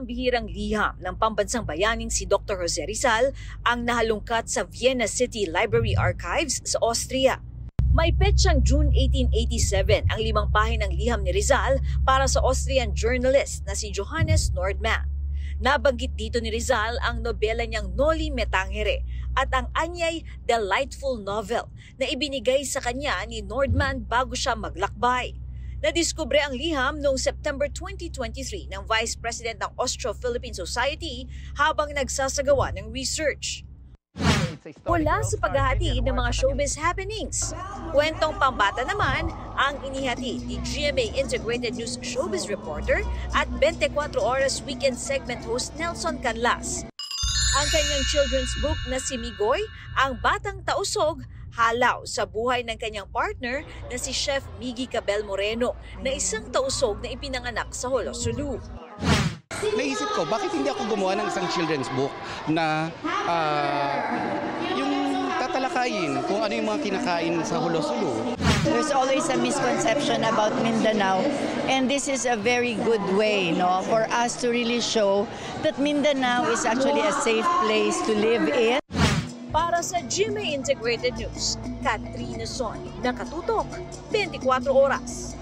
pambihirang liham ng pambansang bayaning si Dr. Jose Rizal ang nahalungkat sa Vienna City Library Archives sa Austria. May petsang June 1887 ang 5 pahinang liham ni Rizal para sa Austrian journalist na si Johannes Nordmann. Nabanggit dito ni Rizal ang nobela niyang Noli Me Tangere at ang anyay delightful novel na ibinigay sa kanya ni Nordmann bago siya maglakbay. Nadiskubre ang liham noong September 2023 ng Vice President ng Austro-Philippine Society habang nagsasagawa ng research. Mula sa paghahatid ng mga showbiz happenings, kwentong pambata naman ang inihatid ni GMA Integrated News Showbiz Reporter at 24 Oras Weekend Segment host Nelson Canlas. Ang kanyang children's book na si Migoy, ang Batang Tausog, halaw sa buhay ng kanyang partner na si Chef Miggy Cabel Moreno na isang tausog na ipinanganak sa Holosulu. Naisip ko, bakit hindi ako gumawa ng isang children's book na yung tatalakayin kung ano yung mga kinakain sa Holosulu. There's always a misconception about Mindanao, and this is a very good way, for us to really show that Mindanao is actually a safe place to live in. Para sa GMA Integrated News, Katrina Son, Nakatutok, 24 Oras.